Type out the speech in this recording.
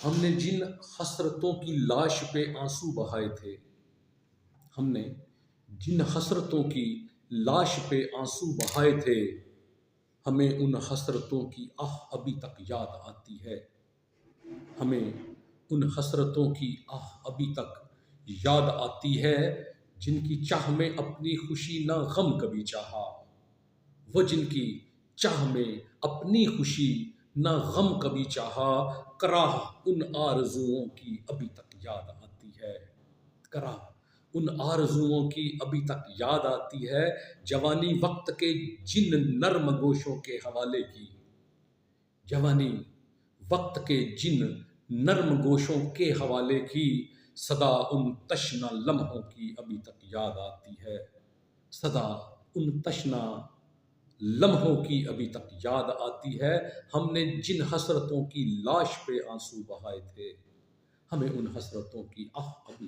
ہم نے جن حسرتوں کی لاش پہ آنسو بہائے تھے، ہم نے جن حسرتوں کی لاش پہ آنسو بہائے تھے، ہمیں ان حسرتوں کی آہ ابھی تک یاد آتی ہے، ہمیں ان حسرتوں کی آہ ابھی تک یاد آتی ہے، جن کی چاہ میں اپنی خوشی نہ غم کبھی چاہا، وہ جن کی چاہ میں اپنی خوشی نہ غم کبھی چاہا، کراہ ان آرزوؤں کی ابھی تک یاد آتی ہے، کراہ ان آرزوؤں کی ابھی تک یاد آتی ہے، جوانی وقت کے جن نرم گوشوں کے حوالے کی، جوانی وقت کے جن نرم گوشوں کے حوالے کی، صدا ان تشنا لمحوں کی ابھی تک یاد آتی ہے، صدا ان تشنا لمحوں کی ابھی تک یاد آتی ہے، ہم نے جن حسرتوں کی لاش پہ آنسو بہائے تھے، ہمیں ان حسرتوں کی آہ ابھی